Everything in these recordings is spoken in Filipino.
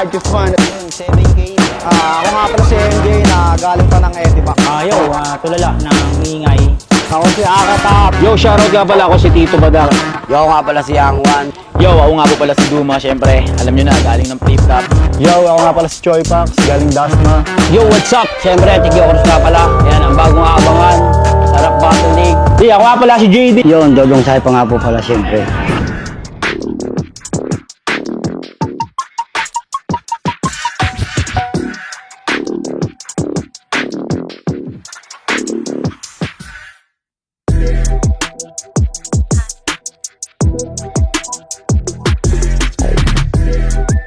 party fun. Yun, 7K. Ako nga pala si MJ na galing pa ng Ediba. Yo, tulala ng ingay. Ako si Akatap. Yo, shoutout nga pala ako si Tito Badang. Yo, ako nga pala si Yang Wan. Yo, ako nga po pala si Duma, syempre. Alam nyo na, galing ng Flip Top. Yo, ako nga pala si Choi Pax, galing Dasma. Yo, what's up? Syempre, Tigyo Oros nga pala. Yan, ang bagong aabangan. Sarap Battle League. Di, ako nga pala si JD. Yun, Dodong Sai pa nga po pala siyempre.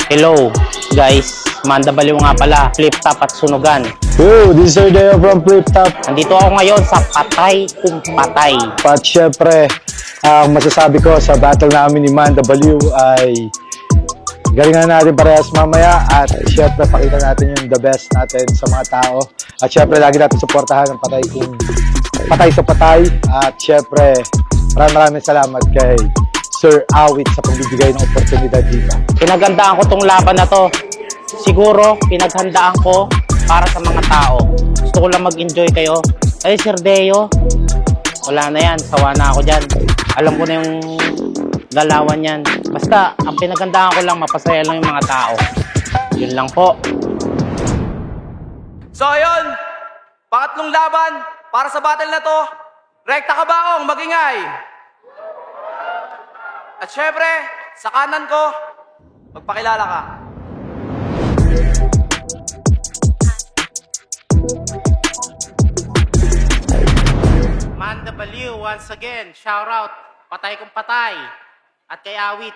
Hello, guys. Manda Baliw nga pala. Flip Top at Sunugan. Yo, this is Sir Deo from Flip Top. Nandito ako ngayon sa Patay Kung Patay. At syempre, ang masasabi ko sa battle namin ni Manda Baliw ay galingan natin parehas mamaya at syempre pakita natin yung the best natin sa mga tao. At syempre lagi natin suportahan ang patay sa patay. At syempre maraming salamat kay Sir Awit sa pagbibigay ng oportunidad dito. Pinaghandaan ko tong laban na to. Siguro, pinaghandaan ko para sa mga tao. Gusto ko lang mag-enjoy kayo. Ay, Sir Deo, wala na yan. Sawa na ako dyan. Alam ko na yung galawan yan. Basta, ang pinaghandaan ko lang, mapasaya lang yung mga tao. Yun lang po. So ayun, pangatlong laban para sa battle na to. Rekta ka ba, Ong? Magingay. At syempre, sa kanan ko, magpakilala ka. Manda Baliw, once again, shout out. Patay Kung Patay. At kay Awit.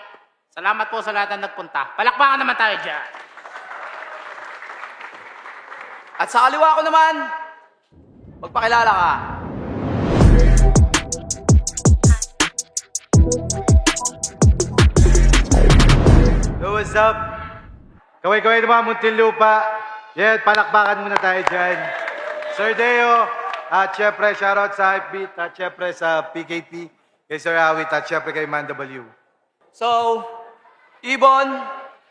Salamat po sa lahat na nagpunta. Palakpakan naman tayo dyan. At sa kaliwa ko naman, magpakilala ka. Yo, what's up? Kaway-kaway naman, Muntinlupa. Yeah, palakpakan muna tayo dyan. Sir Deo, at syempre, shoutout sa Hypebeat, at syempre sa PKP, kay Sir Awit, at syempre kay Manda Baliw. So, Ibon,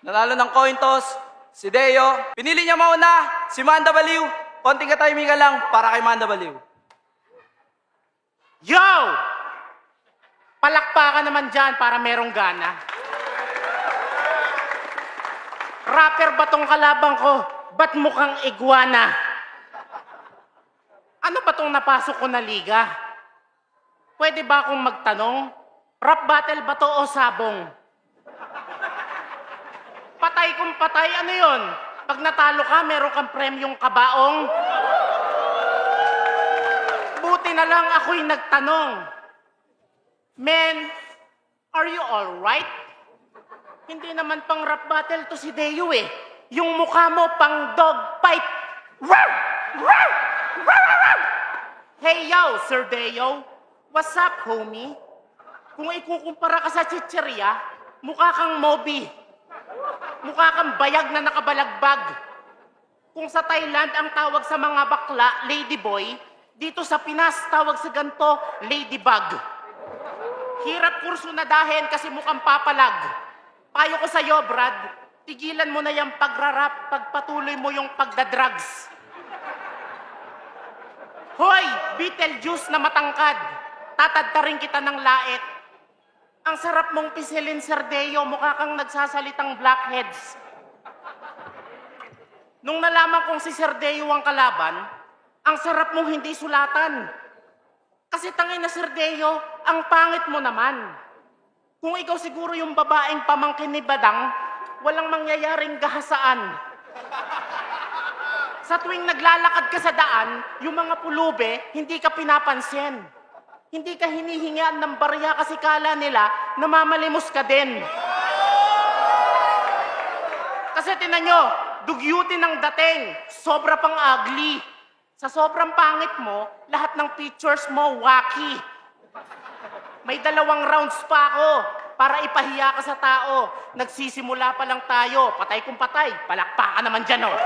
nanalo ng coin toss, si Deo. Pinili niya mauna, si Manda Baliw. Konting katahimikan lang para kay Manda Baliw. Yo! Palakpakan naman dyan para merong gana. Rapper ba tong kalabang ko? Ba't mukhang iguana? Ano ba tong napasok ko na liga? Pwede ba akong magtanong? Rap battle ba to o sabong? Patay Kung Patay, ano yon? Pag natalo ka, meron kang premyong kabaong. Buti na lang ako'y nagtanong. Men, are you alright? Hindi naman pang rap battle to si Deo eh. Yung mukha mo pang dog fight. Rawr! Rawr! Rawr! Rawr! Hey yo, Sir Deo. What's up, homie? Kung ikukumpara ka sa chichirya, mukha kang Moby. Mukha kang bayag na nakabalagbag. Kung sa Thailand ang tawag sa mga bakla, ladyboy, dito sa Pinas tawag sa ganto, ladybug. Hirap kurso na dahin kasi mukhang papalag. Payo ko sa'yo, Brad, tigilan mo na yung pagrarap, pagpatuloy mo yung pagdadrugs. Hoy, Beetlejuice na matangkad, tatadtarin kita ng lait. Ang sarap mong pisilin, Sir Deo, mukha kang nagsasalitang blackheads. Nung nalaman kong si Sir Deo ang kalaban, ang sarap mong hindi sulatan. Kasi tangin na, Sir Deo, ang pangit mo naman. Kung ikaw siguro yung babaeng pamangkin ni Badang, walang mangyayaring gahasaan. Sa tuwing naglalakad ka sa daan, yung mga pulube, hindi ka pinapansin. Hindi ka hinihingian ng barya kasi kala nila namamalimos ka din. Kasi tinan nyo, dugyutin ang dating, sobra pang ugly. Sa sobrang pangit mo, lahat ng pictures mo wacky. May 2 rounds pa ako para ipahiya ka sa tao. Nagsisimula pa lang tayo. Patay Kung Patay. Palakpakan naman dyan, oh.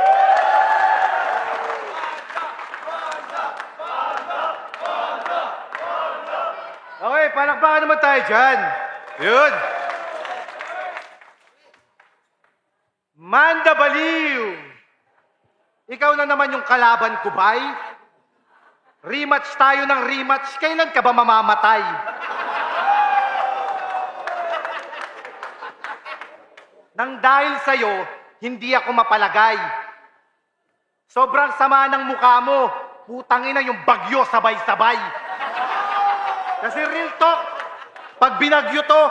Okay, palakpakan naman tayo dyan. Yun. Manda Ikaw na naman yung kalaban ko, bay. Rematch tayo ng rematch. Kailan ka ba mamamatay? Nang dahil sa'yo, hindi ako mapalagay. Sobrang sama ng mukha mo. Putang ina yung bagyo sabay-sabay. Kasi real talk, pag binagyo to,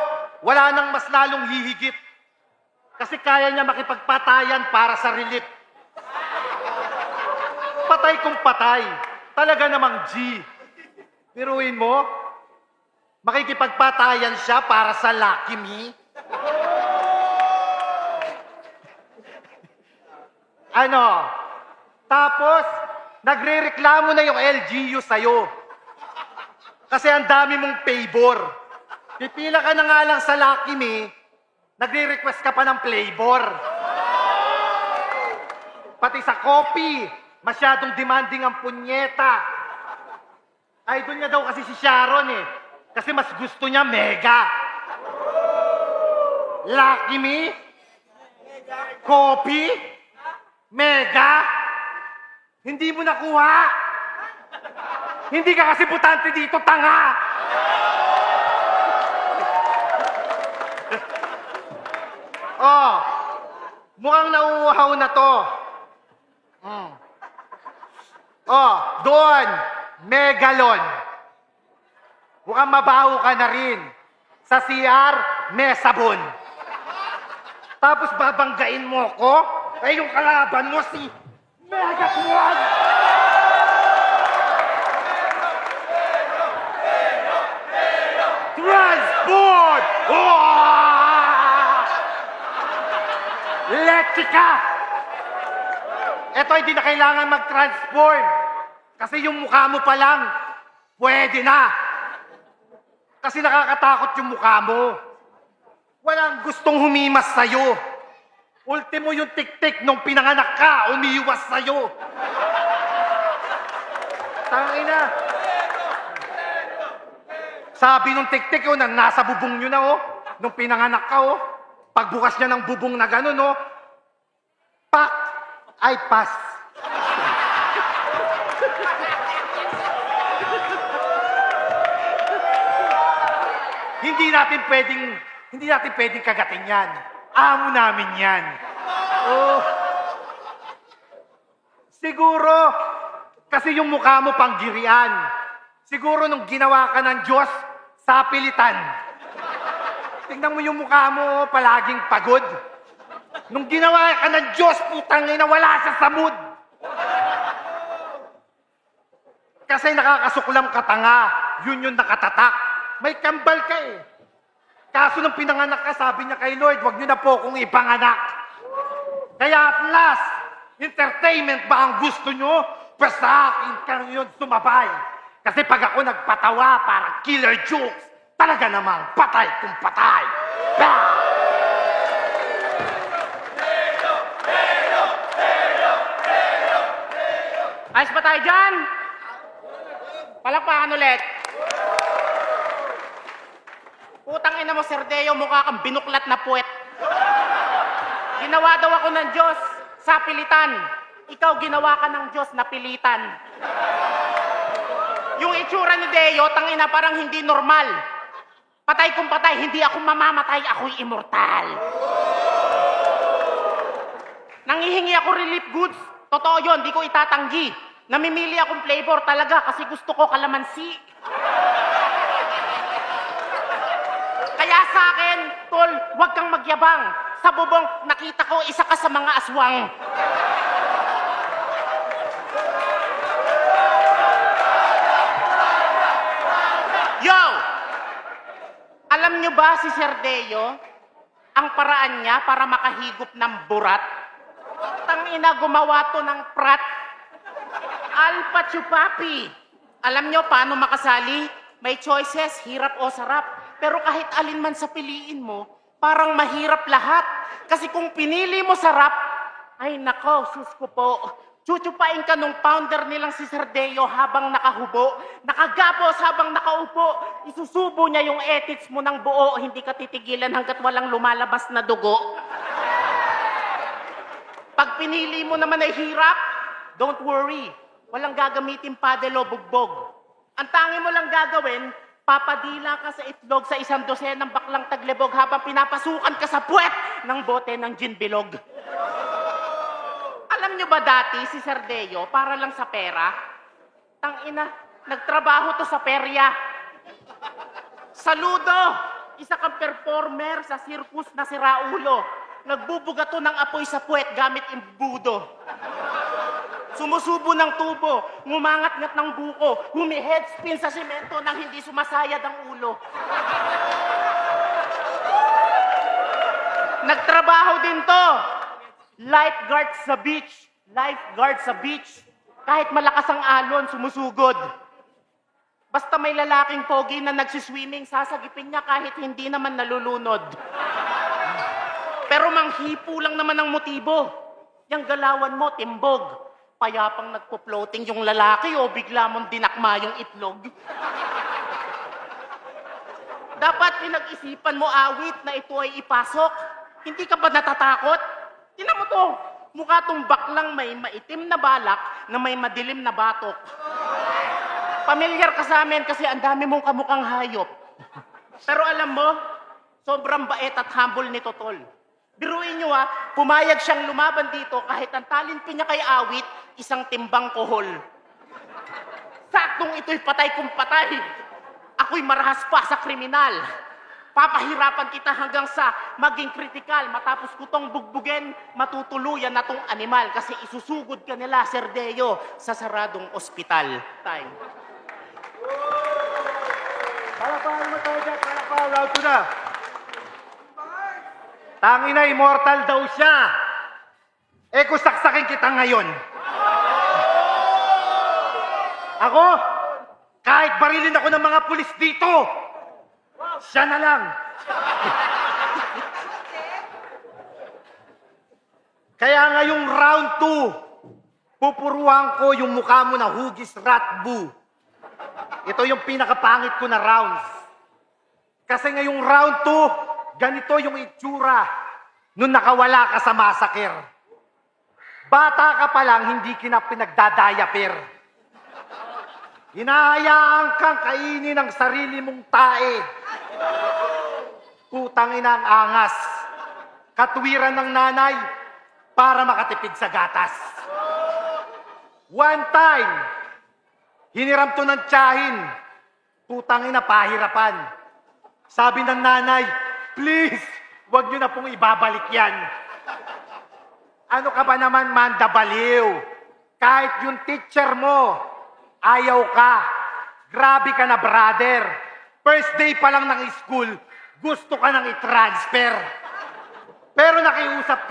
wala nang mas lalong hihigit. Kasi kaya niya makipagpatayan para sa relief. Patay kung patay. Talaga namang G. Biruin mo, makikipagpatayan siya para sa Lucky Me. Ano? Tapos, nagre-reklamo na yung LGU sa'yo. Kasi ang dami mong favor. Pipila ka na nga lang sa Lucky Me, nagre-request ka pa ng flavor. Pati sa coffee, masyadong demanding ang punyeta. Idol niya daw kasi si Sharon eh. Kasi mas gusto niya mega. Lucky Me? Coffee? Mega? Hindi mo nakuha. Hindi ka kasi butante dito, tanga. Oh, mukhang nauuhaw na to. Oh, doon, megalon. Mukhang mabaho ka na rin. Sa CR, may sabon. Tapos babanggain mo ko? Eh, yung kalaban mo si Megatron! Transport! Oh! Electrica! Eto, hindi na kailangan mag-transform. Kasi yung mukha mo pa lang, pwede na. Kasi nakakatakot yung mukha mo. Walang gustong humimas sa'yo. Ultimo yung tik-tik nung pinanganak ka, umiiwas sa'yo. Tangina. Sabi nung tik-tik, oh, nasa bubong nyo na, oh. Nung pinanganak ka, oh. Pagbukas niya ng bubong na gano'n, oh. Pak! Ay, pass. Hindi natin pwedeng kagatin yan. Amo namin yan. Oh. Siguro, kasi yung mukha mo panggirian. Siguro nung ginawa ka ng Diyos, sapilitan. Tingnan mo yung mukha mo, palaging pagod. Nung ginawa ka ng Diyos, putang ina, wala siya sa mood. Kasi nakakasuklam ka tanga, yun yung nakatatak. May kambal ka eh. Kaso nung pinanganak ka, sabi niya kay Lord, wag niyo na po kung ipanganak. Kaya at last, entertainment ba ang gusto niyo? Basta akin ka yun sumabay. Kasi pag ako nagpatawa para killer jokes, talaga namang patay kung patay. Bah! Ayos ba tayo dyan? Palakpakan ulit. Putang ina mo, Sir Deo, mukha kang binuklat na puwet. Ginawa daw ako ng Diyos sa pilitan. Ikaw ginawa ka ng Diyos na pilitan. Yung itsura ni Deo, tangina parang hindi normal. Patay kung patay, hindi ako mamamatay, ako'y immortal. Nangihingi ako relief goods. Totoo yun, di ko itatanggi. Namimili akong flavor talaga kasi gusto ko kalamansi. Kaya sa akin, tol, huwag kang magyabang. Sa bubong, nakita ko isa ka sa mga aswang. Yo! Alam nyo ba si Sir Deo, ang paraan niya para makahigop ng burat? Tangina, gumawa to ng prat. Alpa chupapi. Alam nyo paano makasali? May choices, hirap o sarap. Pero kahit alin man sa piliin mo, parang mahirap lahat. Kasi kung pinili mo sarap, ay nako, sus ko po. Chuchupain ka nung founder nilang si Sir Deo habang nakahubo. Nakagapos habang nakaupo. Isusubo niya yung ethics mo ng buo. Hindi ka titigilan hanggat walang lumalabas na dugo. Pag pinili mo naman ay hirap, don't worry. Walang gagamitin paddle o bugbog. Ang tangi mo lang gagawin, papadila ka sa itlog sa 1 dosenang baklang taglibog habang pinapasukan ka sa puwet ng bote ng gin bilog. Alam nyo ba dati si Sir Deo, para lang sa pera? Tangina, nagtrabaho to sa perya. Saludo! Isa kang performer sa circus na si Raulo. Nagbubuga to ng apoy sa puwet gamit imbudo. Sumusubo ng tubo, ngumangat-ngat ng buko, humi-headspin sa simento nang hindi sumasayad ang ulo. Nagtrabaho din to. Lifeguard sa beach. Lifeguard sa beach. Kahit malakas ang alon, sumusugod. Basta may lalaking pogi na nagsiswimming, sasagipin niya kahit hindi naman nalulunod. Pero manghipo lang naman ang motibo. Yang galawan mo, timbog. Payapang nagpo-floating yung lalaki o bigla mong dinakma yung itlog. Dapat pinag-isipan mo, awit, na ito ay ipasok. Hindi ka ba natatakot? Tingnan mo to. Mukha tong baklang may maitim na balak na may madilim na batok. Pamilyar ka sa amin kasi ang dami mong kamukhang hayop. Pero alam mo, sobrang bait at humble ni Totol. Biruin nyo pumayag siyang lumaban dito kahit ang talinpin niya kay awit, isang timbang kohol. Saktong ito'y patay kung patay. Ako'y marahas pa sa kriminal. Papahirapan kita hanggang sa maging kritikal. Matapos ko tong bugbugin, matutuluyan na tong animal kasi isusugod ka nila, Sir Deo, sa saradong ospital. Time. Palakpakan mo tayo dyan, palakpakan. Round 2 na. Tangina, immortal daw siya. Eh, kung saksakin kita ngayon. Ako, kahit barilin ako ng mga pulis dito, siya na lang. Kaya ngayong round 2, pupuruhan ko yung mukha mo na hugis ratbu. Ito yung pinakapangit ko na rounds. Kasi ngayong round 2, ganito yung itsura nung nakawala ka sa massacre. Bata ka pa lang, hindi kita pinagdadayapir. Hinahayaan kang kainin ang sarili mong tae. Putang ina ang angas. Katwiran ng nanay para makatipid sa gatas. One time, hiniram to ng tiyahin. Putang ina, pahirapan. Sabi ng nanay, please, wag nyo na pong ibabalik yan. Ano ka ba naman, Manda Baliw? Kahit yung teacher mo, ayaw ka. Grabe ka na, brother. First day pa lang ng school, gusto ka nang i-transfer. Pero nakiusap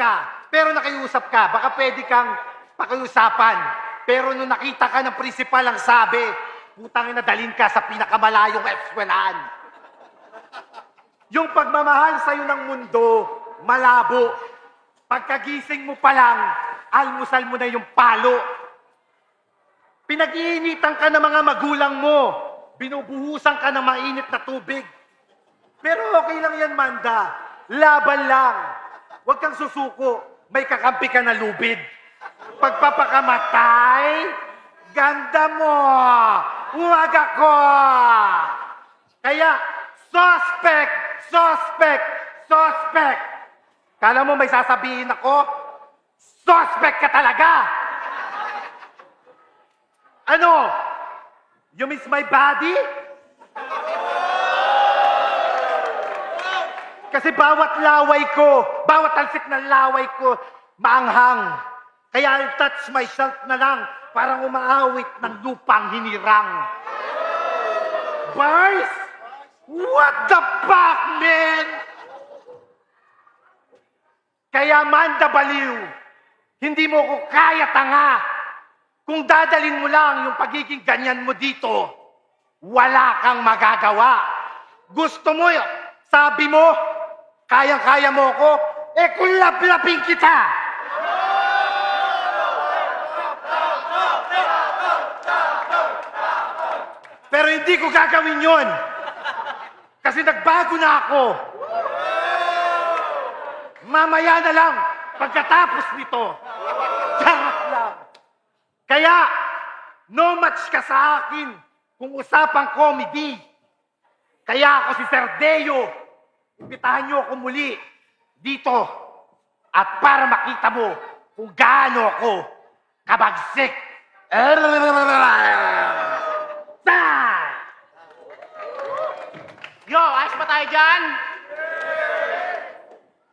ka. Baka pwede kang pakiusapan. Pero nung nakita ka ng principal ang sabi, putang ina, dalhin ka sa pinakamalayong eskwelahan. Yung pagmamahal sa'yo ng mundo, malabo. Pagkagising mo pa lang, almusal mo na yung palo. Pinag-iinitan ka ng mga magulang mo. Binubuhusan ka ng mainit na tubig. Pero okay lang yan, Manda. Laban lang. Huwag kang susuko. May kakampi ka na lubid. Pagpapakamatay, ganda mo. Huwag ako. Kaya, suspect. Kala mo may sasabihin ako? Suspect ka talaga! Ano? You miss my body? Kasi bawat laway ko, bawat talsik ng laway ko, maanghang. Kaya I'll touch myself na lang, parang umaawit ng lupang hinirang. Bars? What the fuck, man? Kaya Manda Baliw, hindi mo ko kaya, tanga. Kung dadalhin mo lang yung pagiging ganyan mo dito, wala kang magagawa. Gusto mo, sabi mo, kayang-kaya mo ko, eh kung laplapin kita. Pero hindi ko gagawin yon. Kasi nagbago na ako. Mamaya na lang, pagkatapos nito. Charot lang. Kaya, no match ka sa akin kung usapang comedy. Kaya ako si Sir Deo, imbitahan niyo ako muli dito. At para makita mo kung gaano ako kabagsik. Yo, ayos ba tayo dyan?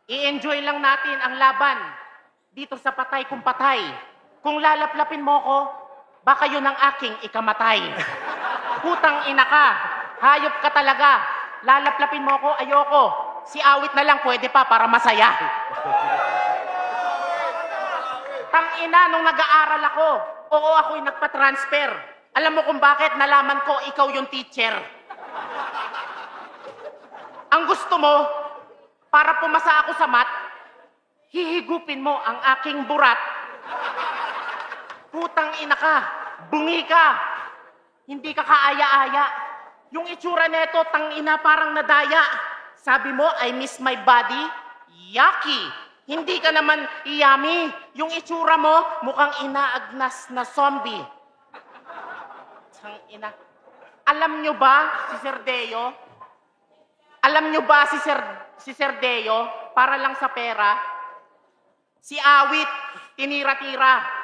I-enjoy lang natin ang laban dito sa patay kung patay. Kung lalaplapin mo ko, baka yun ang aking ikamatay. Putang ina ka, hayop ka talaga. Lalaplapin mo ko, ayoko. Si awit na lang pwede pa para masaya. Tang ina, nung nag-aaral ako, oo ako'y nagpa-transfer. Alam mo kung bakit? Nalaman ko ikaw yung teacher. Ang gusto mo, para pumasa ako sa mat, hihigupin mo ang aking burat. Putang ina ka, bungi ka, hindi ka kaaya-aya. Yung itsura neto, tang ina parang nadaya. Sabi mo, I miss my body, yucky. Hindi ka naman yummy. Yung itsura mo, mukhang inaagnas na zombie. Tang ina. Alam nyo ba si Sir Deo? Alam nyo ba si Sir Deo, para lang sa pera, si Awit, tinira-tira.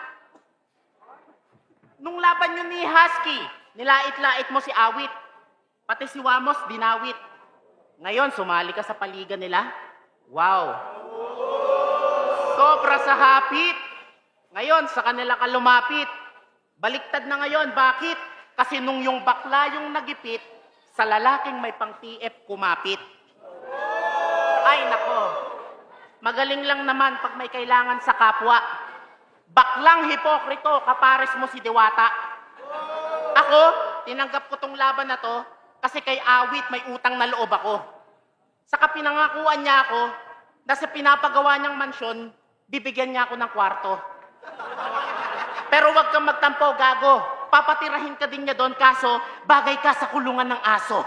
Nung laban nyo ni Husky, nilait-lait mo si Awit. Pati si Wamos, dinawit. Ngayon, sumali ka sa paligan nila. Wow. Sobra sa hapit. Ngayon, sa kanila ka lumapit. Baliktad na ngayon, bakit? Kasi nung yung bakla yung nagipit, sa lalaking may pang TF kumapit. Ay, nako. Magaling lang naman pag may kailangan sa kapwa. Baklang hipokrito, kapares mo si Diwata. Ako, tinanggap ko tong laban na to kasi kay Awit may utang na loob ako. Saka pinangakuan niya ako na sa pinapagawa niyang mansyon, bibigyan niya ako ng kwarto. Pero wag kang magtampo, gago. Papatirahin ka din niya doon, kaso bagay ka sa kulungan ng aso.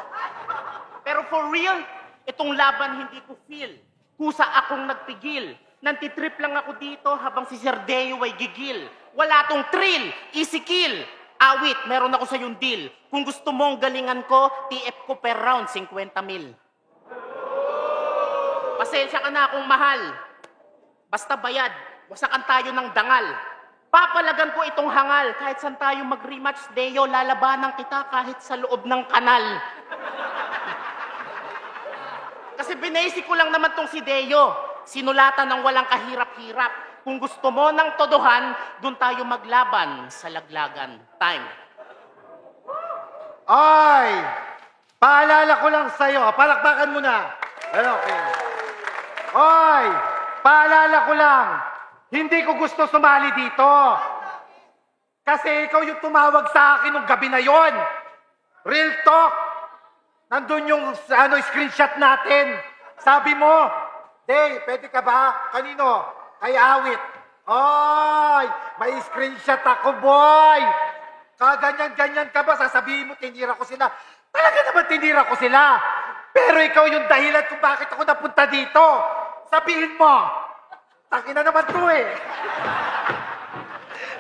Pero for real, itong laban hindi ko feel. Kusa akong nagpigil. Nantitrip lang ako dito habang si Sir Deo ay gigil. Wala tong thrill, easy kill. Awit, meron ako sa yung deal. Kung gusto mong galingan ko, TF ko per round, 50 mil. Pasensya ka na akong mahal. Basta bayad, wasakan tayo ng dangal. Papalagan ko itong hangal. Kahit saan tayo mag-rematch, Deo, lalabanan kita kahit sa loob ng kanal. Kasi binasic ko lang naman tong si Deo. Sinulatan ng walang kahirap-hirap. Kung gusto mo ng todohan, dun tayo maglaban sa laglagan. Time. Ay! Paalala ko lang sa'yo. Palakpakan mo na. Okay. Ay! Paalala ko lang. Hindi ko gusto sumali dito. Kasi ikaw yung tumawag sa akin nung gabi na yon. Real talk. Nandun yung screenshot natin. Sabi mo, Day, pwede ka ba? Kanino? Kay Awit. Ay, may screenshot ako, boy. Kaganyan-ganyan ka ba? Sasabihin mo, tinira ko sila. Talaga naman tinira ko sila. Pero ikaw yung dahilan kung bakit ako napunta dito. Sabihin mo. Takina naman to eh.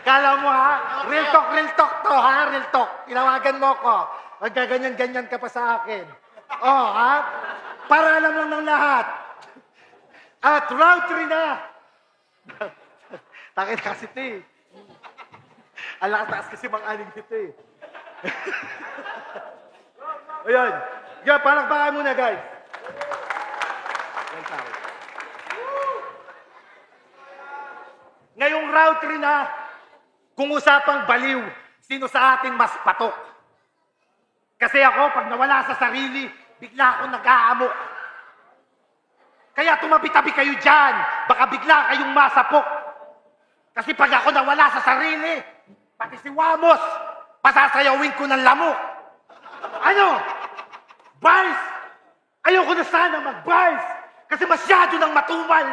Kala mo ha? Real talk to ha? Real talk. Tinawagan mo ko. Magkaganyan-ganyan ka pa sa akin. Oh, ha? Para alam lang ng lahat. At round 3 na. Takina kasi ito eh. Ang lakas kasi mga aning dito eh. Ayan. Yan, palakpakan muna guys. Yan tayo. Ngayong round 3 na, kung usapang baliw, sino sa atin mas patok? Kasi ako, pag nawala sa sarili, bigla akong nag-aamok. Kaya tumabi-tabi kayo dyan, baka bigla kayong masapok. Kasi pag ako nawala sa sarili, pati si Wamos, pasasayawin ko ng lamok. Ano? Bars! Ayoko na sana mag-bars, kasi masyado nang matumal.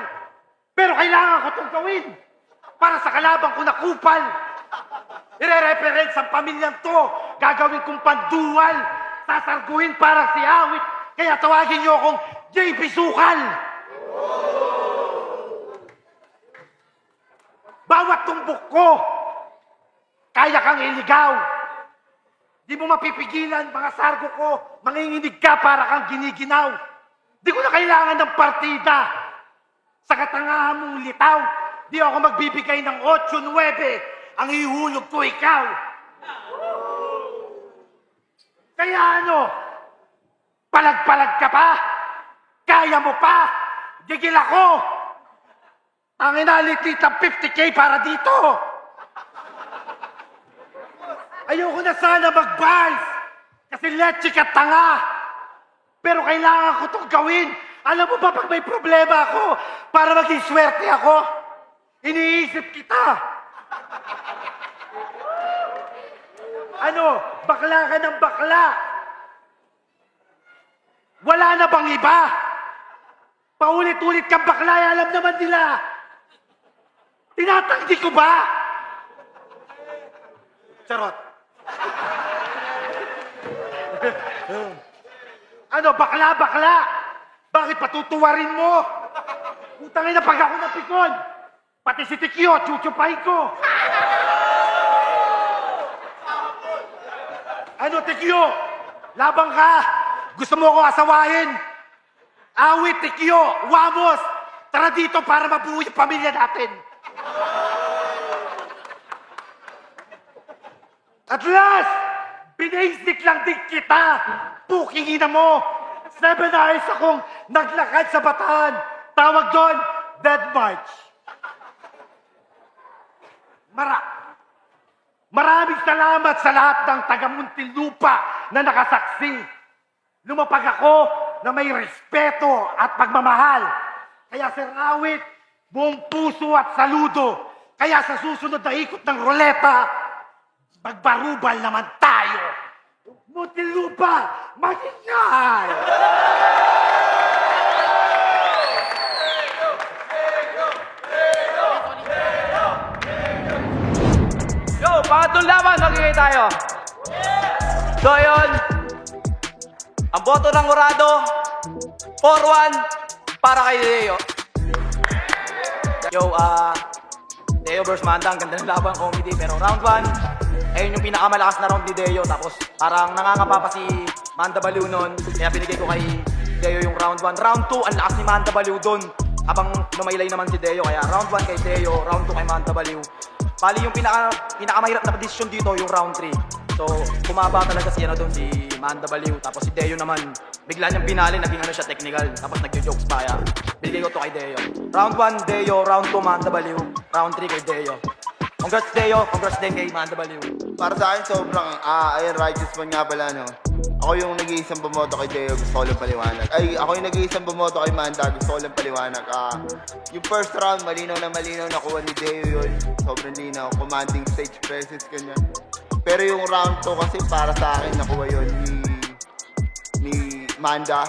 Pero kailangan ko itong gawin. Para sa kalabang ko na kupal. Ire-reference ang pamilyang to. Gagawin kong panduwal. Sasarguhin para si Awit. Kaya tawagin niyo akong JP Sukal. Bawat tumbok ko, kaya kang iligaw. Di mo mapipigilan, mga sargo ko. Manginginig ka para kang giniginaw. Di ko na kailangan ng partida. Sa katangahan mong litaw, di ako magbibigay ng 8-9. Ang ihulog ko ikaw. Kaya ano? Palag-palag ka pa? Kaya mo pa? Gigil ako. Ang inalitit ng 50K para dito. Ayoko na sana mag-vice. Kasi leche ka tanga. Pero kailangan ko itong gawin. Alam mo ba pag may problema ako, para maging swerte ako, iniisip kita. Ano? Bakla ka ng bakla. Wala na bang iba? Paulit-ulit kang bakla, alam naman nila. Tinatanggi ko ba? Charot. Ano, bakla? Bakit patutuwarin mo? Utangin na pag ako napikon. Pati si Tikyo, chuchupahin ko. Ano, Tikyo? Labang ka? Gusto mo ako asawahin? Awit, Tikyo, wamos! Tara dito para mabuo yung pamilya natin. At last, binaisik lang din kita. Puking ina mo. 7 hours akong naglakad sa Bataan. Tawag doon, Dead March. Maraming salamat sa lahat ng taga-Muntinlupa na nakasaksi. Lumapag ako na may respeto at pagmamahal. Kaya Sir Awit, buong puso at saludo. Kaya sa susunod na ikot ng roleta, magbarubal naman tayo. Muntinlupa, magingay! Yo, pangatlong laban, magiging tayo. So yun, ang boto ng Urado, 4-1 para kay Deo. Yo, Deo versus Manda, ang ganda ng laban comedy. Pero round 1, ayun yung pinakamalakas na round ni Deo. Tapos parang nangangapa pa si Manda Baliw nun. Kaya binigay ko kay Deo yung round 1. Round 2, ang lakas ni Manda Baliw dun. Habang lumaylay naman si Deo. Kaya round 1 kay Deo, round 2 kay Manda Baliw. Bali yung pinakamahirap na decision dito yung round 3. So, bumaba talaga siya na doon si Manda Baliw. Tapos si Deo naman, bigla niyang binali, naging ano siya technical. Tapos nag-jokes pa kaya. Binigay ko to kay Deo. Round 1, Deo. Round 2, Manda Baliw. Round 3 kay Deo. Congrats Deo. Congrats din kay Manda Baliw. Para sa akin, sobrang, ayun, righteous man nga pala, no? Ako yung nag-iisang bumoto kay Deo, gusto ko lang paliwanag. Ay, ako yung nag-iisang bumoto kay Manda, gusto ko lang paliwanag. Yung first round, malinaw na nakuha ni Deo yun. Sobrang linaw, commanding stage presence, ganyan. Pero yung round 2 kasi para sa akin, nakuha yun ni Manda.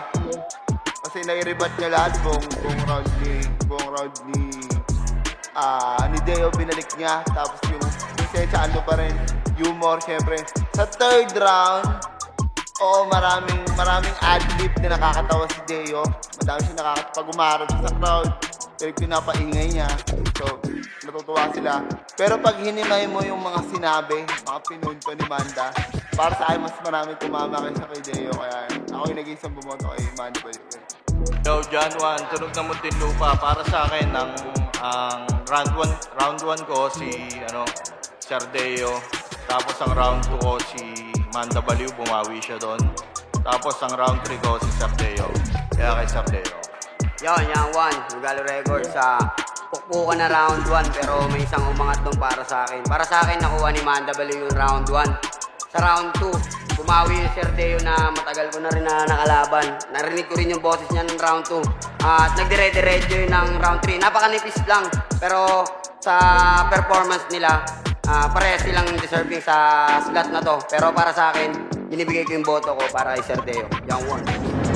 Kasi nai-rebat niya lahat buong round ni Deo, binalik niya. Tapos yung Secha, ano pa rin, humor, syempre. Sa third round, maraming ad-lib na nakakatawa si Deo. Madami siya pag umarap sa crowd, pero pinapaingay niya. So, natutuwa sila. Pero pag hinimay mo yung mga sinabi, mga pinunto ni Manda, para sa akin, mas maraming tumama kaysa kay Deo. Kaya ako yung nag-isang bumoto kay Manda Baliw. Yo, John Juan, tunog ng Muntinlupa. Para sa akin, ang round 1 ko si Sir Deo. Tapos ang round 2 ko si Manda Baliw, bumawi siya doon. Tapos ang round 3 ko si Sir Deo. Kaya kay Sir Deo. Yon, yang 1, Lugalo Records sa pukpukan na round 1 pero may isang umangat doon para sa akin. Para sa akin, nakuha ni Manda Baliw yung round 1. Sa round 2, bumawi yung Sir Deo na matagal ko na rin na nakalaban. Narinig ko rin yung boses niya ng round 2. At nagdire-diretso yun ng round 3. Napakanipis lang. Pero sa performance nila, parehas silang deserving sa slot na to. Pero para sa akin, binibigay ko yung boto ko para kay Sir Deo. Yang 1.